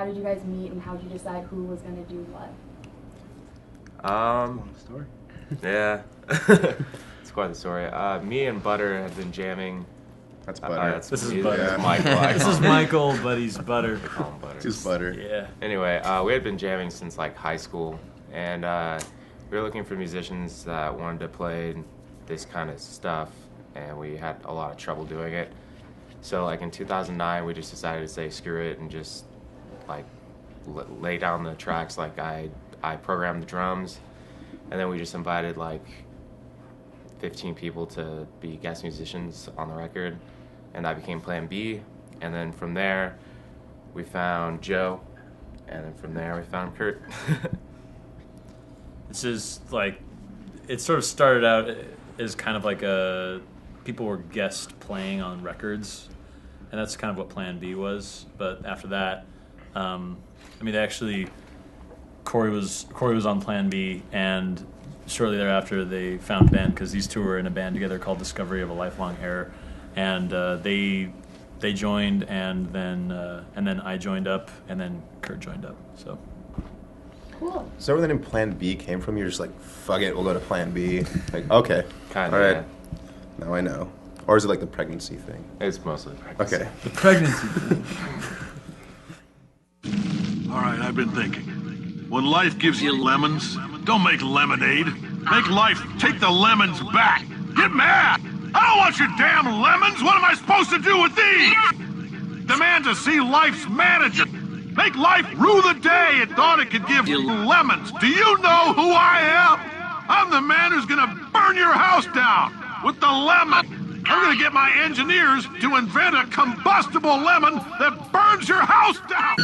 did you guys meet, and how did you decide who was going to do what? Long story. Yeah. It's quite the story. Me and Butter have been jamming. That's Butter. This is Butter. That's Michael. This is Michael, but he's Butter. We call him Butter. Just Butter. Yeah. Anyway, we had been jamming since like high school, and we were looking for musicians that wanted to play this kind of stuff, and we had a lot of trouble doing it. So like in 2009, we just decided to say screw it and just like lay down the tracks. Like I programmed the drums, and then we just invited like 15 people to be guest musicians on the record, and that became Plan B. And then from there, we found Joe, and then from there we found Kurt. This is like, it sort of started out as kind of like people were guest playing on records, and that's kind of what Plan B was. But after that, Corey was on Plan B, and shortly thereafter they found Ben, because these two were in a band together called Discovery of a Lifelong Error, and they joined, and then I joined up, and then Kurt joined up. So Cool. So where the name Plan B came from? You're just like, fuck it, we'll go to Plan B. Like, okay, Kind all of. right, now I know. Or is it like the pregnancy thing? It's mostly pregnancy. Okay. the pregnancy thing. All right, I've been thinking. When life gives you lemons, don't make lemonade. Make life take the lemons back. Get mad! I don't want your damn lemons! What am I supposed to do with these? Demand to see life's manager. Make life rue the day it thought it could give you lemons. Do you know who I am? I'm the man who's gonna burn your house down with the lemon. I'm gonna get my engineers to invent a combustible lemon that burns your house down.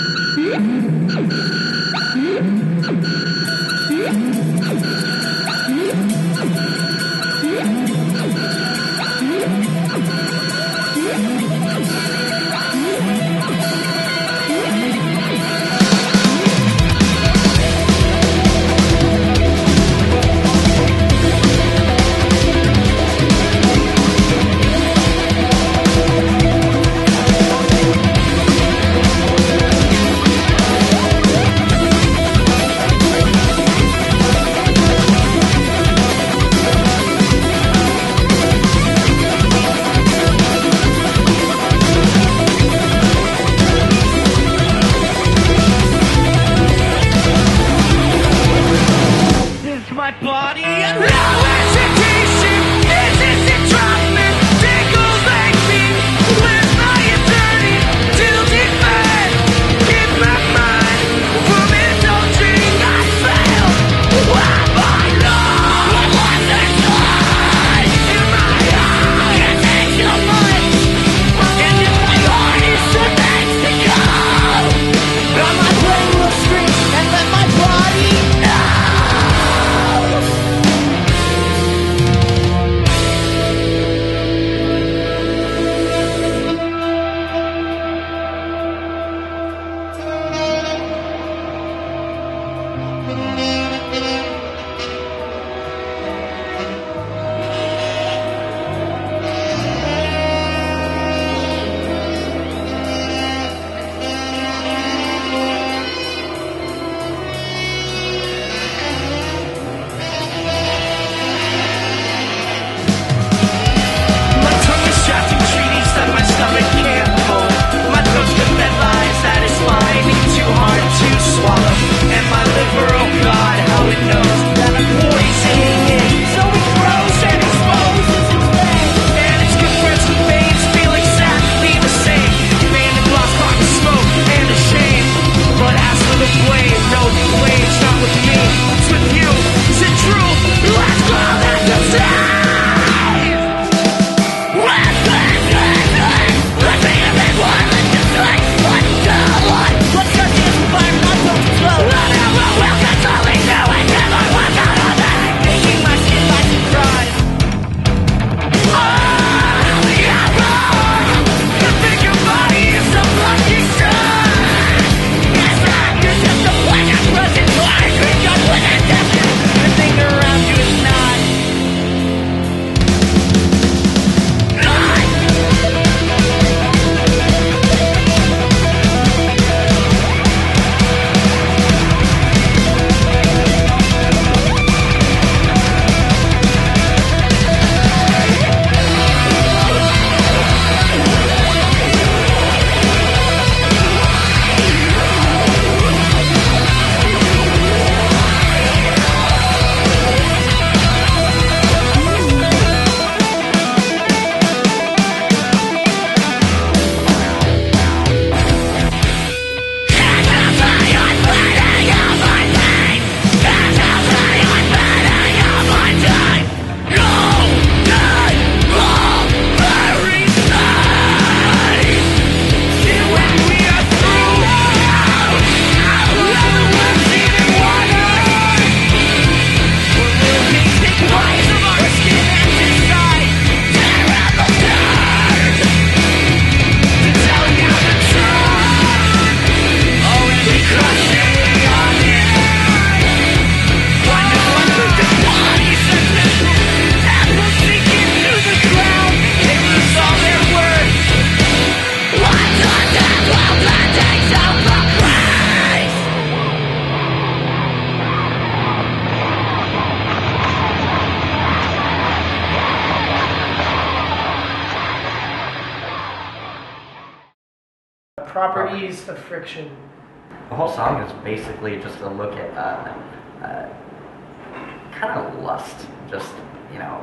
Properties of friction. The whole song is basically just a look at kind of lust, just, you know,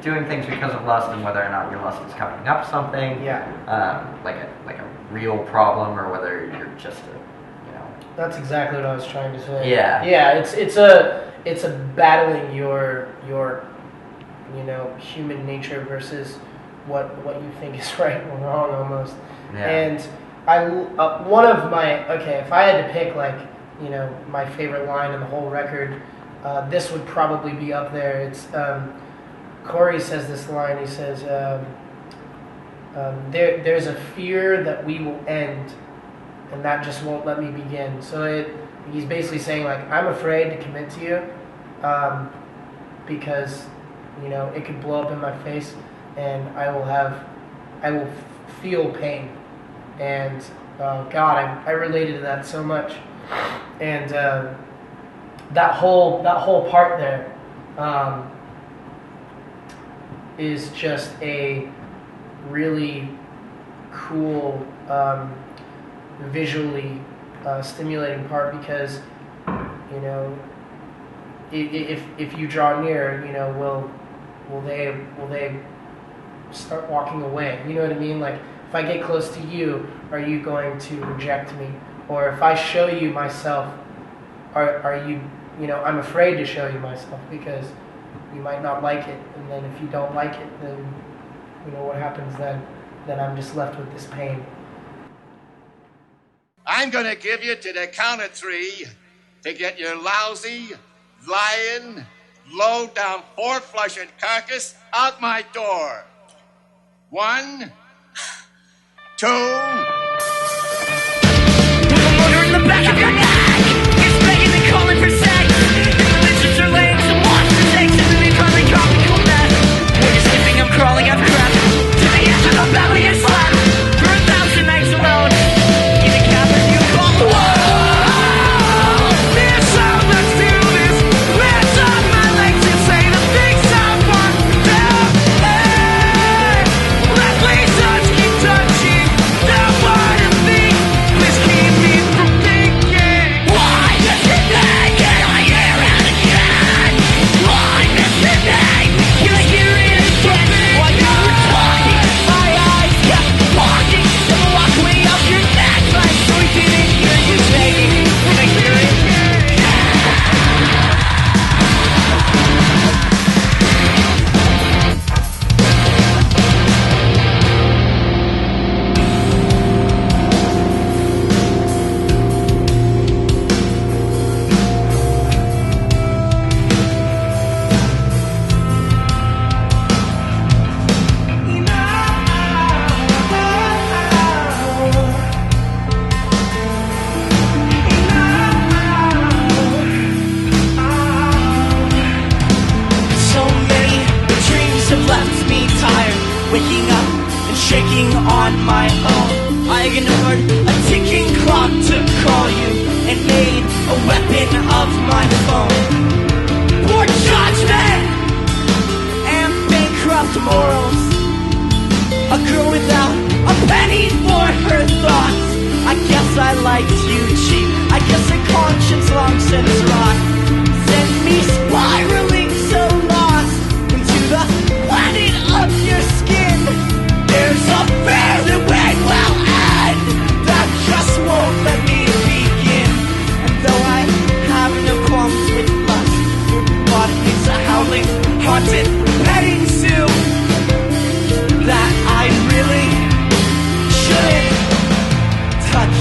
doing things because of lust and whether or not your lust is covering up something, like a real problem, or whether you're just a, you know. That's exactly what I was trying to say. Yeah. It's a battling your you know, human nature versus what you think is right or wrong almost. Yeah. And I one of my if I had to pick, like, you know, my favorite line in the whole record, this would probably be up there. It's Corey says this line. He says, "There's a fear that we will end, and that just won't let me begin." So he's basically saying, like, I'm afraid to commit to you because, you know, it could blow up in my face, and I will feel pain. And God, I related to that so much. And that whole part there is just a really cool, visually stimulating part, because, you know, if you draw near, you know, will they start walking away? You know what I mean? Like, if I get close to you, are you going to reject me? Or if I show you myself, are you, you know, I'm afraid to show you myself because you might not like it. And then if you don't like it, then, you know, what happens then? Then I'm just left with this pain. I'm going to give you to the count of 3 to get your lousy, lying, low-down, four-flushing carcass out my door. 1, 2... In the back of your neck, it's begging and calling for sex. If the lizards are laying some monster eggs, and then they finally drop me cool mess. When you're sleeping, I'm crawling out crap to the edge of the belly and slap for 1,000 nights alone in a cavern you call the wall. This up, let's do this. Lift up my legs and say the things I want to. Hey, let me touch, keep touching the part of me. Please keep me from thinking. Why does it make it I hear it again? Why does it make you hear it again? While you were talking, my eyes kept walking to the walkway of your neck, like so we didn't hear you saying. I hear it. So many dreams have left me tired, waking up and shaking on my own. I ignored a ticking clock to call you and made a weapon of my phone. Poor judgment and bankrupt morals. A girl without a penny for her thoughts. I guess I liked you cheap. I guess a conscience long since rot. Send me spiraling so lost into the planet of your skin. There's a fear that we will end that just won't let me begin. And though I have no qualms with lust, your body is a howling, haunted petting zoo that I really shouldn't. 'Cause touch.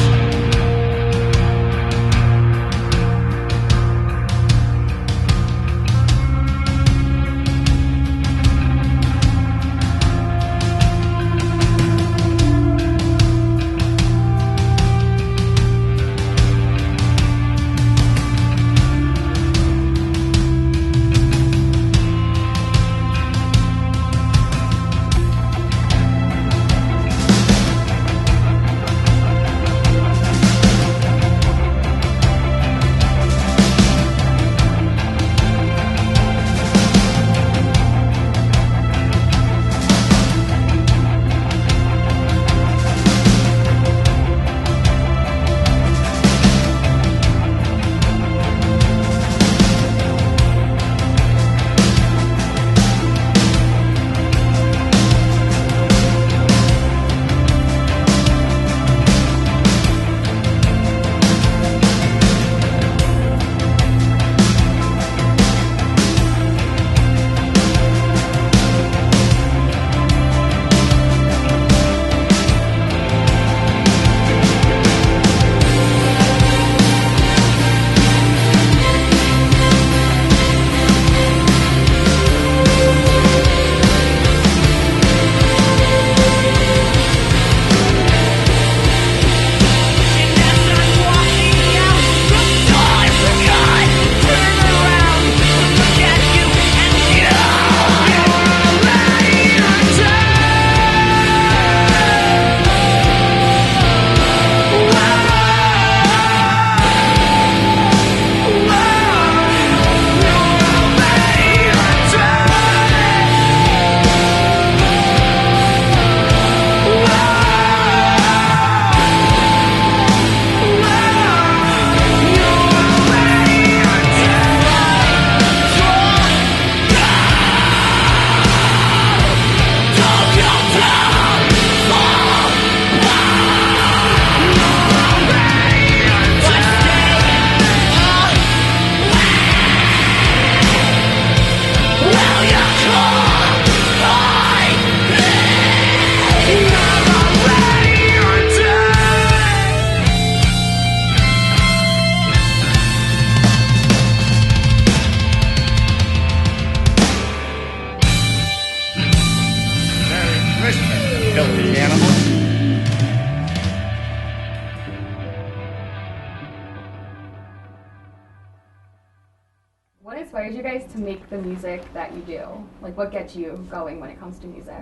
inspires you guys to make the music that you do? Like, what gets you going when it comes to music?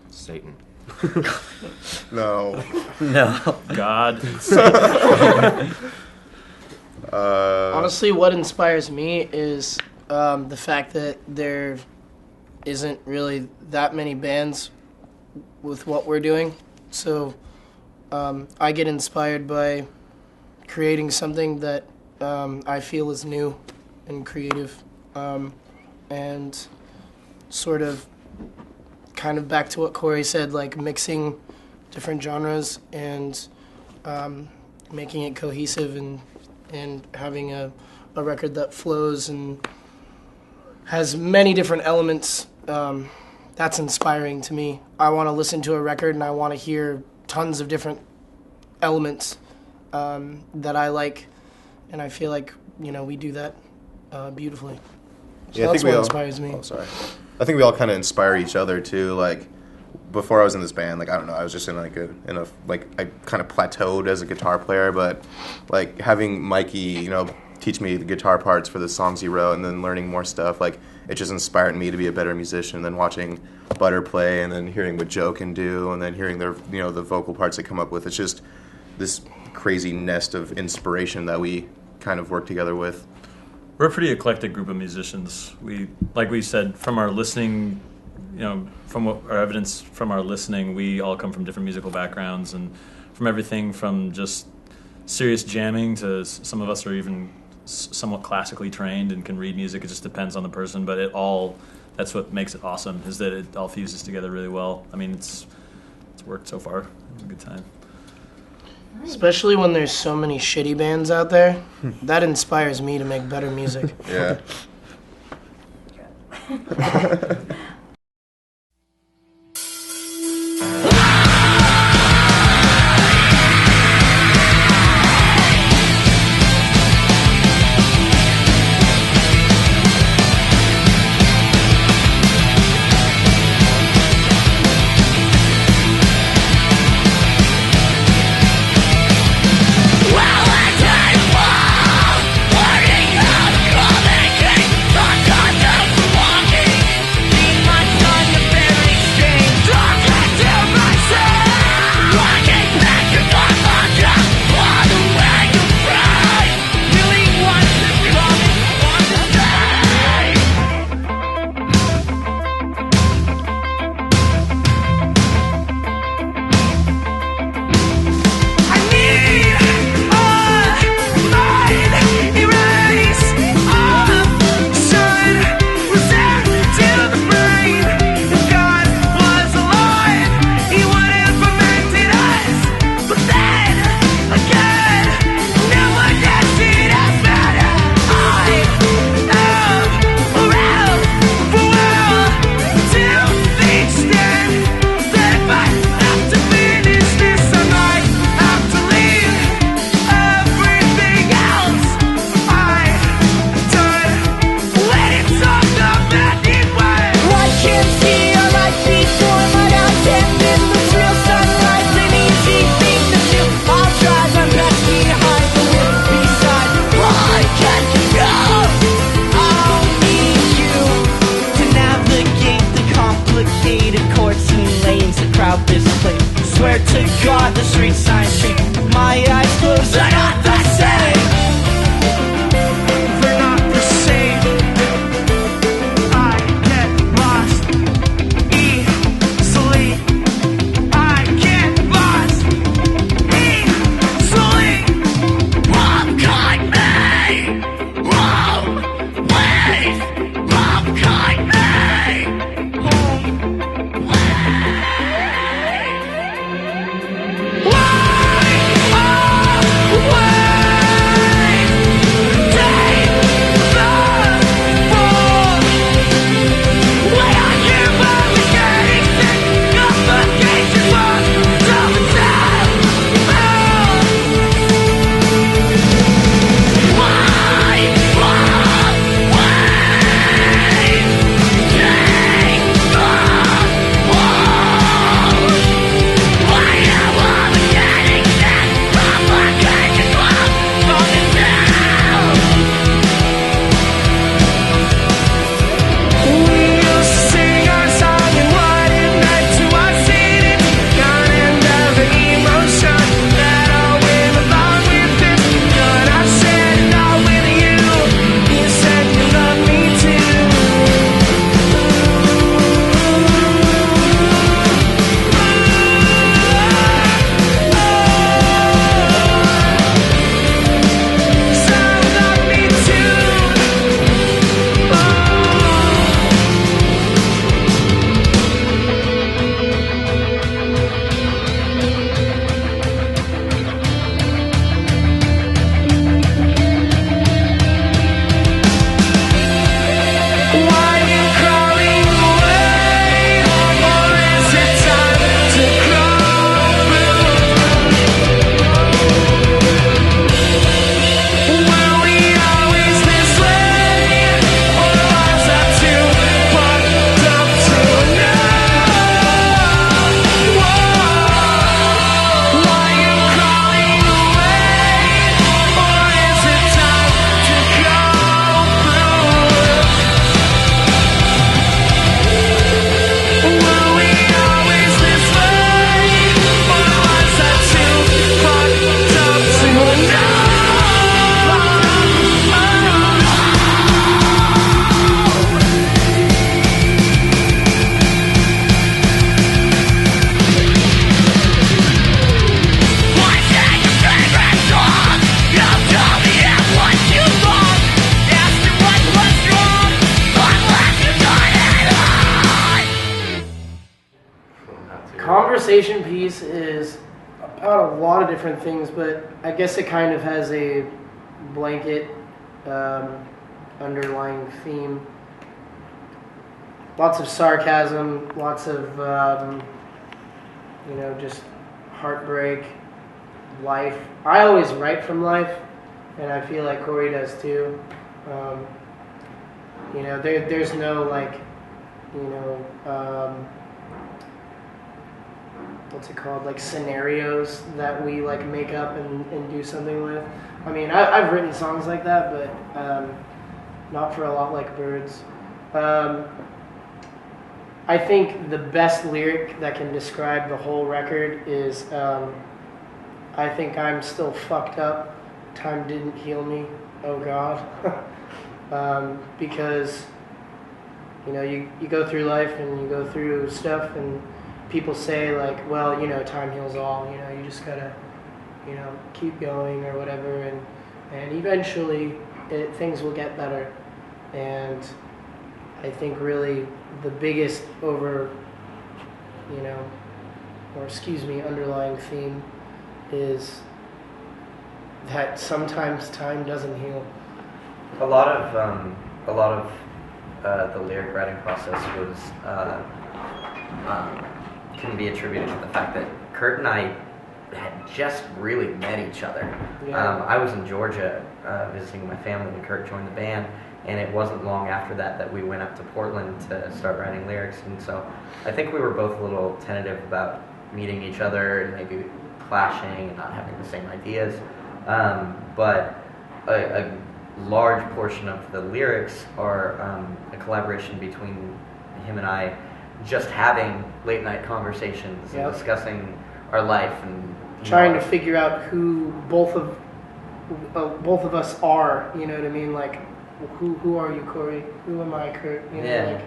Satan. No. No. God. Honestly, what inspires me is the fact that there isn't really that many bands with what we're doing. So I get inspired by creating something that I feel is new and creative, and sort of kind of back to what Corey said, like mixing different genres and making it cohesive and having a record that flows and has many different elements. That's inspiring to me. I want to listen to a record and I want to hear tons of different elements that I like, and I feel like, you know, we do that beautifully. So Yeah, I that's think we what all, inspires me. Oh, sorry. I think we all kind of inspire each other too. Like before I was in this band, like I don't know, I was just in I kind of plateaued as a guitar player, but like having Mikey, you know, teach me the guitar parts for the songs he wrote, and then learning more stuff, like it just inspired me to be a better musician. Than watching Butter play, and then hearing what Joe can do, and then hearing their, you know, the vocal parts they come up with. It's just this crazy nest of inspiration that we kind of work together with. We're a pretty eclectic group of musicians. We, like we said, from our listening, you know, from what our evidence from our listening, we all come from different musical backgrounds, and from everything from just serious jamming to some of us are even somewhat classically trained and can read music. It just depends on the person, but that's what makes it awesome, is that it all fuses together really well. I mean, it's worked so far. It's a good time. Especially when there's so many shitty bands out there. That inspires me to make better music. Yeah. Why? about a lot of different things, but I guess it kind of has a blanket underlying theme. Lots of sarcasm, lots of, just heartbreak, life. I always write from life, and I feel like Corey does too. There's no what's it called, like scenarios that we like make up and do something with. I mean, I've written songs like that, but not for A Lot Like Birds. I think the best lyric that can describe the whole record is, I think I'm still fucked up, time didn't heal me, oh God. Because, you go through life and you go through stuff and people say like, well, time heals all, you just gotta, keep going or whatever, and eventually things will get better. And I think really the biggest underlying theme is that sometimes time doesn't heal. A lot of the lyric writing process was can be attributed to the fact that Kurt and I had just really met each other. Yeah. I was in Georgia visiting my family when Kurt joined the band, and it wasn't long after that we went up to Portland to start writing lyrics. And so I think we were both a little tentative about meeting each other and maybe clashing and not having the same ideas. But a large portion of the lyrics are a collaboration between him and I, just having late night conversations and discussing our life and trying to figure out who both of us are. You know what I mean? Like, who are you, Corey? Who am I, Kurt? Like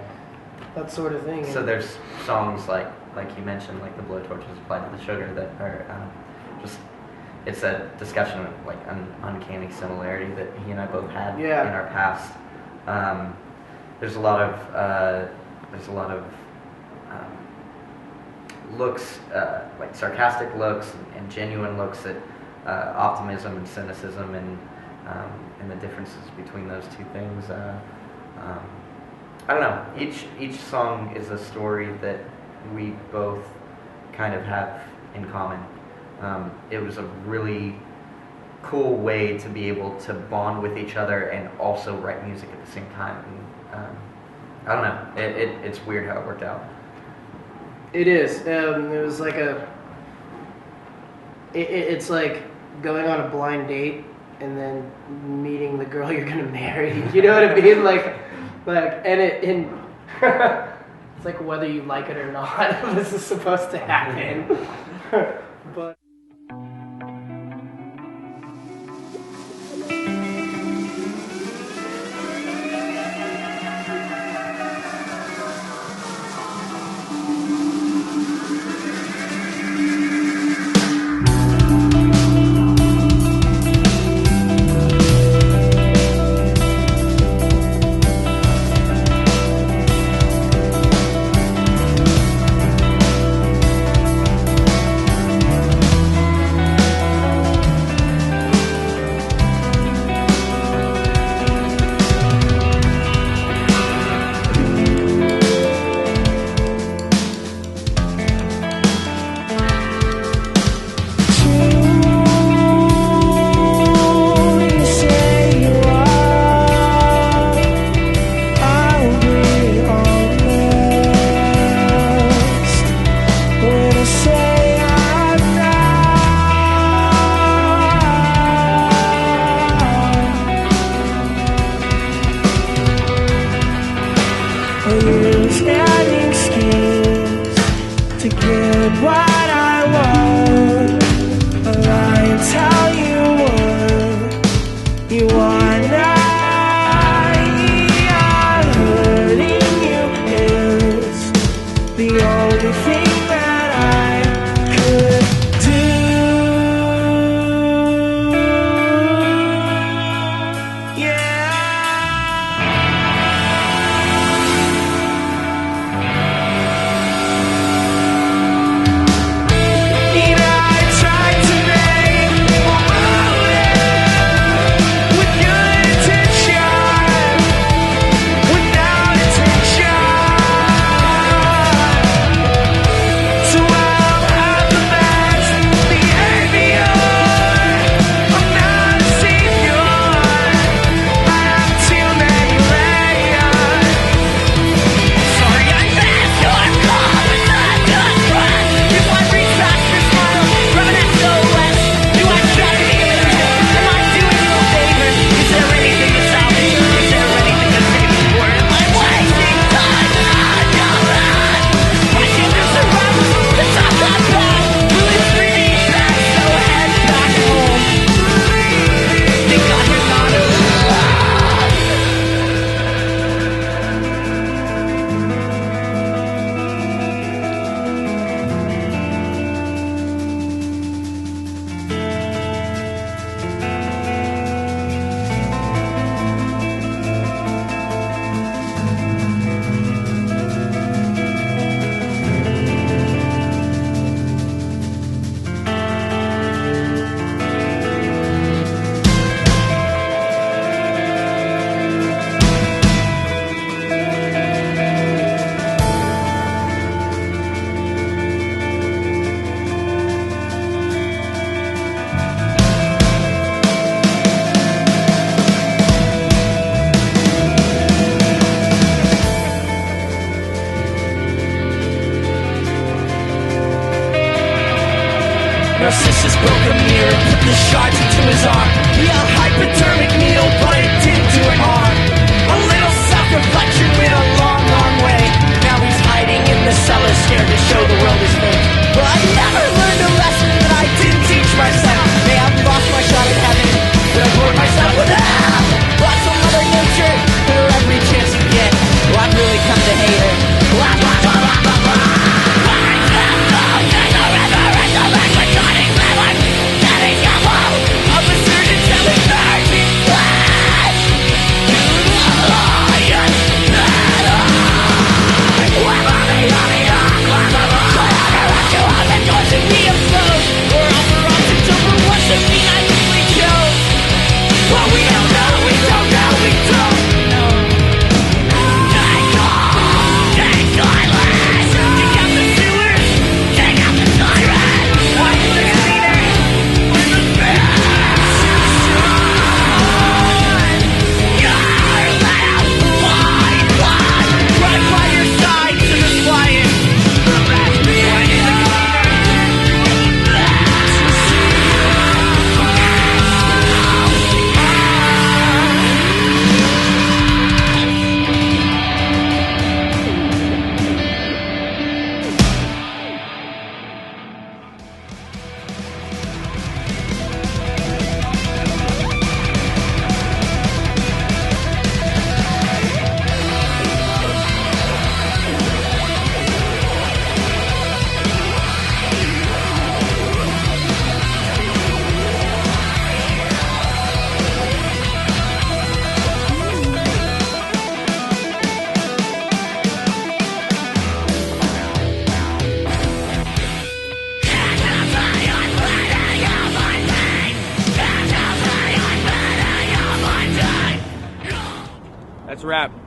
that sort of thing. So there's songs like you mentioned, like the Blowtorches Applied to the Sugar, that are just, it's a discussion of like an uncanny similarity that he and I both had in our past. There's a lot of looks, like sarcastic looks and genuine looks at optimism and cynicism and the differences between those two things. I don't know. Each song is a story that we both kind of have in common. It was a really cool way to be able to bond with each other and also write music at the same time. And, I don't know. It's weird how it worked out. It is. It was like it's like going on a blind date and then meeting the girl you're gonna marry. You know what I mean? And it's like whether you like it or not, this is supposed to happen. But. broke a mirror, put the shards into his arm. Yeah, a hypodermic needle, but it didn't do him harm. A little self-reflection went a long, long way. Now he's hiding in the cellar, scared to show the world his face. But I never learned a lesson that I didn't teach myself. May I've lost my shot at heaven, but I bored myself with hell. Lots of Mother Nature for every chance you get. Well, I've really come to hate her. That's a wrap.